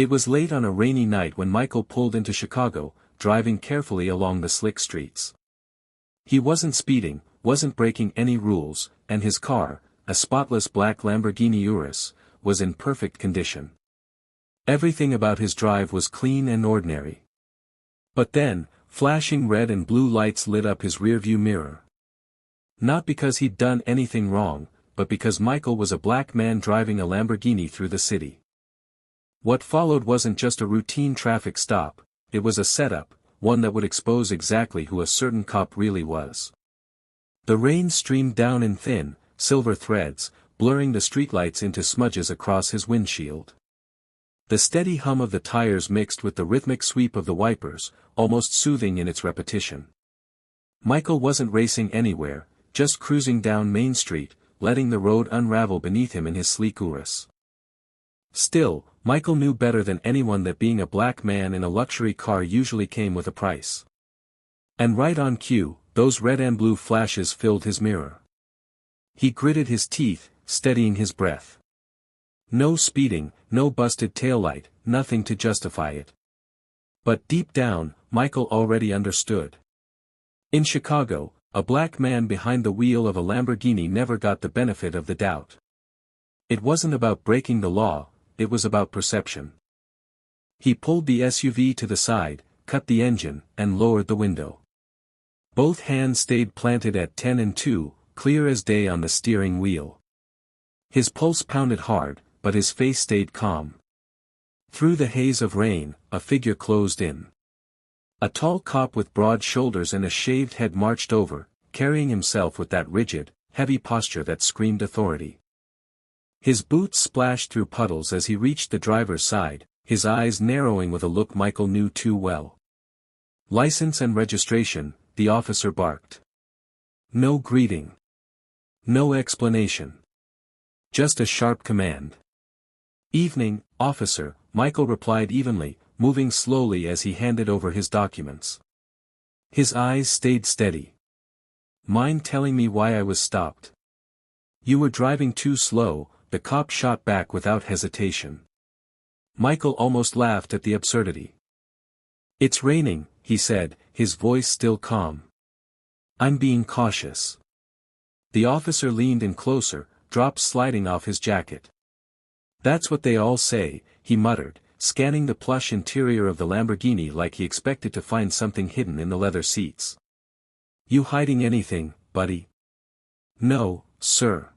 It was late on a rainy night when Michael pulled into Chicago, driving carefully along the slick streets. He wasn't speeding, wasn't breaking any rules, and his car, a spotless black Lamborghini Urus, was in perfect condition. Everything about his drive was clean and ordinary. But then, flashing red and blue lights lit up his rearview mirror. Not because he'd done anything wrong, but because Michael was a black man driving a Lamborghini through the city. What followed wasn't just a routine traffic stop, it was a setup, one that would expose exactly who a certain cop really was. The rain streamed down in thin, silver threads, blurring the streetlights into smudges across his windshield. The steady hum of the tires mixed with the rhythmic sweep of the wipers, almost soothing in its repetition. Michael wasn't racing anywhere, just cruising down Main Street, letting the road unravel beneath him in his sleek Urus. Still, Michael knew better than anyone that being a black man in a luxury car usually came with a price. And right on cue, those red and blue flashes filled his mirror. He gritted his teeth, steadying his breath. No speeding, no busted taillight, nothing to justify it. But deep down, Michael already understood. In Chicago, a black man behind the wheel of a Lamborghini never got the benefit of the doubt. It wasn't about breaking the law, it was about perception. He pulled the SUV to the side, cut the engine, and lowered the window. Both hands stayed planted at 10 and 2, clear as day on the steering wheel. His pulse pounded hard, but his face stayed calm. Through the haze of rain, a figure closed in. A tall cop with broad shoulders and a shaved head marched over, carrying himself with that rigid, heavy posture that screamed authority. His boots splashed through puddles as he reached the driver's side, his eyes narrowing with a look Michael knew too well. "License and registration," the officer barked. No greeting. No explanation. Just a sharp command. "Evening, officer," Michael replied evenly, moving slowly as he handed over his documents. His eyes stayed steady. "Mind telling me why I was stopped?" "You were driving too slow," the cop shot back without hesitation. Michael almost laughed at the absurdity. "It's raining," he said, his voice still calm. "I'm being cautious." The officer leaned in closer, drops sliding off his jacket. "That's what they all say," he muttered, scanning the plush interior of the Lamborghini like he expected to find something hidden in the leather seats. "You hiding anything, buddy?" "No, sir."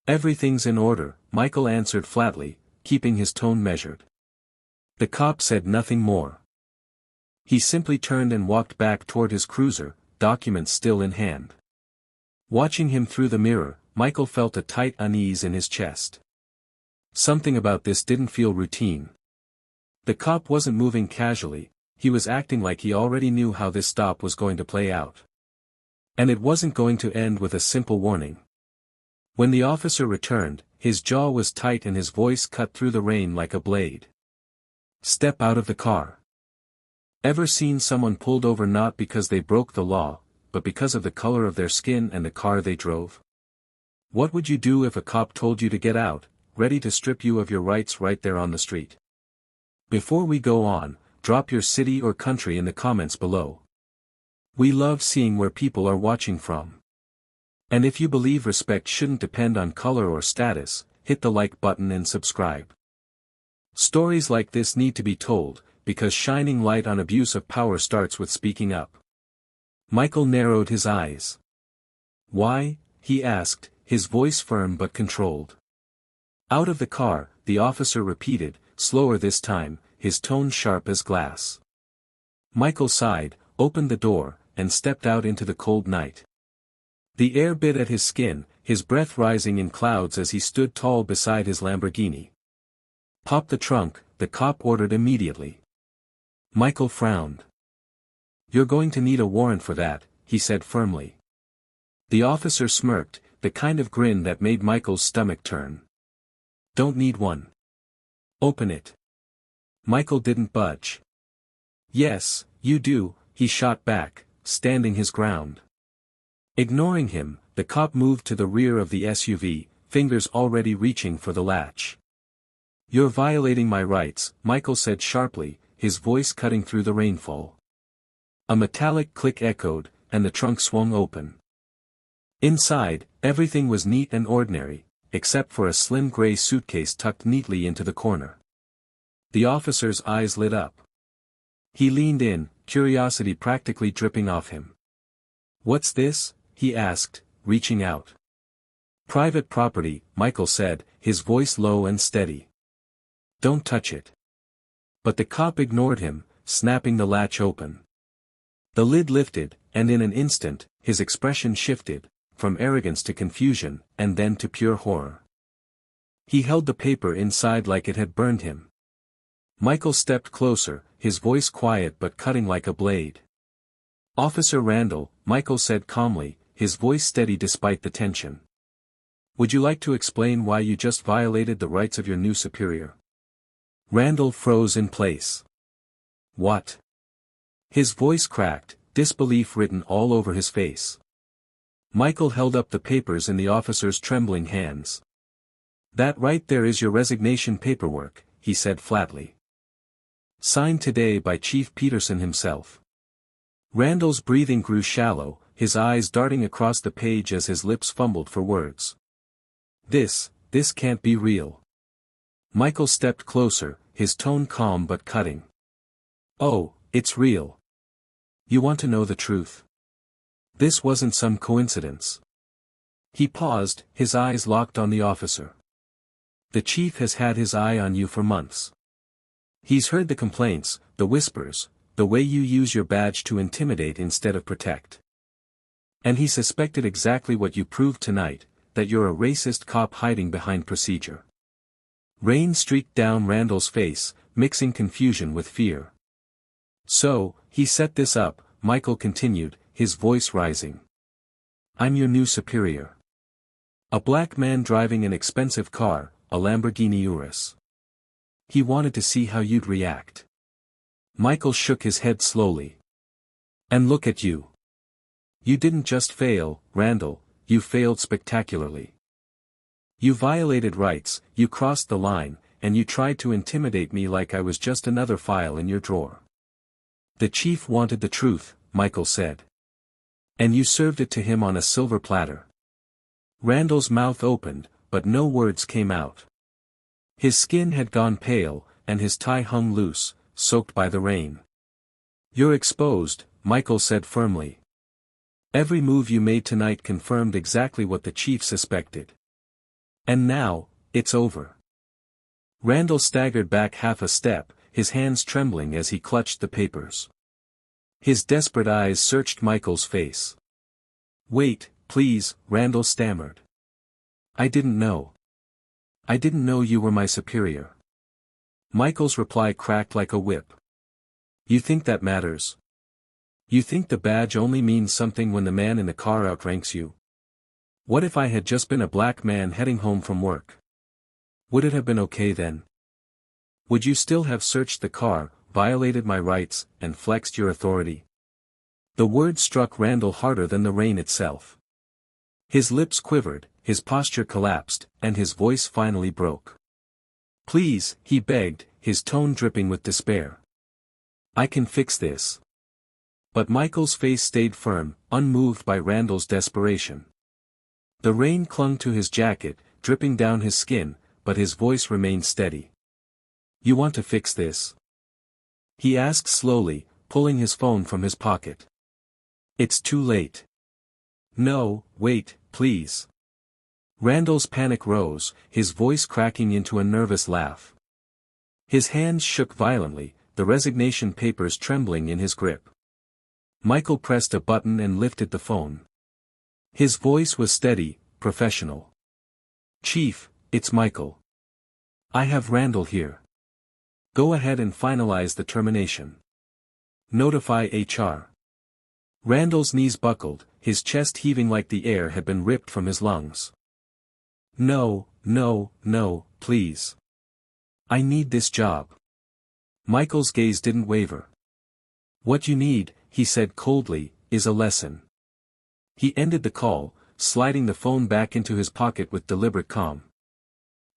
"Everything's in order," Michael answered flatly, keeping his tone measured. The cop said nothing more. He simply turned and walked back toward his cruiser, documents still in hand. Watching him through the mirror, Michael felt a tight unease in his chest. Something about this didn't feel routine. The cop wasn't moving casually, he was acting like he already knew how this stop was going to play out. And it wasn't going to end with a simple warning. When the officer returned, his jaw was tight and his voice cut through the rain like a blade. "Step out of the car." Ever seen someone pulled over not because they broke the law, but because of the color of their skin and the car they drove? What would you do if a cop told you to get out, ready to strip you of your rights right there on the street? Before we go on, drop your city or country in the comments below. We love seeing where people are watching from. And if you believe respect shouldn't depend on color or status, hit the like button and subscribe. Stories like this need to be told, because shining light on abuse of power starts with speaking up. Michael narrowed his eyes. "Why?" he asked, his voice firm but controlled. Out of the car, the officer repeated, slower this time, his tone sharp as glass. Michael sighed, opened the door, and stepped out into the cold night. The air bit at his skin, his breath rising in clouds as he stood tall beside his Lamborghini. "Pop the trunk," the cop ordered immediately. Michael frowned. "You're going to need a warrant for that," he said firmly. The officer smirked, the kind of grin that made Michael's stomach turn. "Don't need one." "Open it." Michael didn't budge. "Yes, you do," he shot back, standing his ground. Ignoring him, the cop moved to the rear of the SUV, fingers already reaching for the latch. "You're violating my rights," Michael said sharply, his voice cutting through the rainfall. A metallic click echoed, and the trunk swung open. Inside, everything was neat and ordinary, except for a slim gray suitcase tucked neatly into the corner. The officer's eyes lit up. He leaned in, curiosity practically dripping off him. "What's this?" he asked, reaching out. "Private property," Michael said, his voice low and steady. "Don't touch it." But the cop ignored him, snapping the latch open. The lid lifted, and in an instant, his expression shifted, from arrogance to confusion, and then to pure horror. He held the paper inside like it had burned him. Michael stepped closer, his voice quiet but cutting like a blade. "Officer Randall," Michael said calmly, his voice steady despite the tension. "Would you like to explain why you just violated the rights of your new superior?" Randall froze in place. "What?" His voice cracked, disbelief written all over his face. Michael held up the papers in the officer's trembling hands. "That right there is your resignation paperwork," he said flatly. "Signed today by Chief Peterson himself." Randall's breathing grew shallow, his eyes darting across the page as his lips fumbled for words. This can't be real." Michael stepped closer, his tone calm but cutting. "Oh, it's real. You want to know the truth? This wasn't some coincidence." He paused, his eyes locked on the officer. "The chief has had his eye on you for months. He's heard the complaints, the whispers, the way you use your badge to intimidate instead of protect. And he suspected exactly what you proved tonight, that you're a racist cop hiding behind procedure." Rain streaked down Randall's face, mixing confusion with fear. "So, he set this up," Michael continued, his voice rising. "I'm your new superior. A black man driving an expensive car, a Lamborghini Urus. He wanted to see how you'd react." Michael shook his head slowly. "And look at you. You didn't just fail, Randall, you failed spectacularly. You violated rights, you crossed the line, and you tried to intimidate me like I was just another file in your drawer. The chief wanted the truth," Michael said. "And you served it to him on a silver platter." Randall's mouth opened, but no words came out. His skin had gone pale, and his tie hung loose, soaked by the rain. "You're exposed," Michael said firmly. "Every move you made tonight confirmed exactly what the chief suspected. And now, it's over." Randall staggered back half a step, his hands trembling as he clutched the papers. His desperate eyes searched Michael's face. "Wait, please," Randall stammered. "I didn't know. I didn't know you were my superior." Michael's reply cracked like a whip. "You think that matters? You think the badge only means something when the man in the car outranks you? What if I had just been a black man heading home from work? Would it have been okay then? Would you still have searched the car, violated my rights, and flexed your authority?" The words struck Randall harder than the rain itself. His lips quivered, his posture collapsed, and his voice finally broke. "Please," he begged, his tone dripping with despair. "I can fix this." But Michael's face stayed firm, unmoved by Randall's desperation. The rain clung to his jacket, dripping down his skin, but his voice remained steady. "You want to fix this?" he asked slowly, pulling his phone from his pocket. "It's too late." "No, wait, please." Randall's panic rose, his voice cracking into a nervous laugh. His hands shook violently, the resignation papers trembling in his grip. Michael pressed a button and lifted the phone. His voice was steady, professional. "Chief, it's Michael. I have Randall here. Go ahead and finalize the termination. Notify HR." Randall's knees buckled, his chest heaving like the air had been ripped from his lungs. "No, no, no, please. I need this job." Michael's gaze didn't waver. "What you need," he said coldly, "is a lesson." He ended the call, sliding the phone back into his pocket with deliberate calm.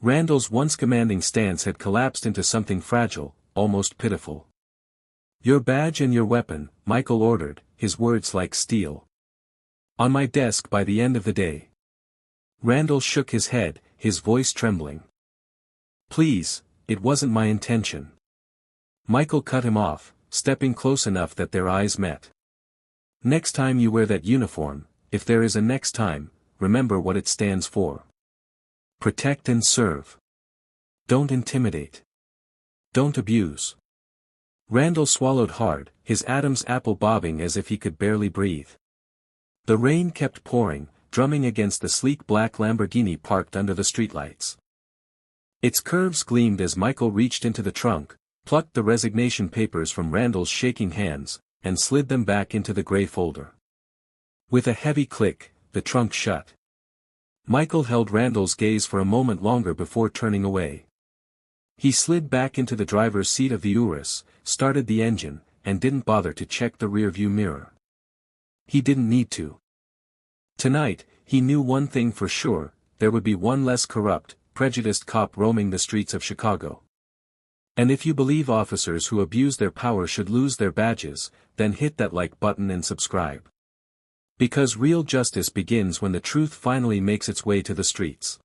Randall's once commanding stance had collapsed into something fragile, almost pitiful. "Your badge and your weapon," Michael ordered, his words like steel. "On my desk by the end of the day." Randall shook his head, his voice trembling. "Please, it wasn't my intention." Michael cut him off, stepping close enough that their eyes met. "Next time you wear that uniform, if there is a next time, remember what it stands for. Protect and serve. Don't intimidate. Don't abuse." Randall swallowed hard, his Adam's apple bobbing as if he could barely breathe. The rain kept pouring, drumming against the sleek black Lamborghini parked under the streetlights. Its curves gleamed as Michael reached into the trunk, plucked the resignation papers from Randall's shaking hands, and slid them back into the gray folder. With a heavy click, the trunk shut. Michael held Randall's gaze for a moment longer before turning away. He slid back into the driver's seat of the Urus, started the engine, and didn't bother to check the rearview mirror. He didn't need to. Tonight, he knew one thing for sure: there would be one less corrupt, prejudiced cop roaming the streets of Chicago. And if you believe officers who abuse their power should lose their badges, then hit that like button and subscribe. Because real justice begins when the truth finally makes its way to the streets.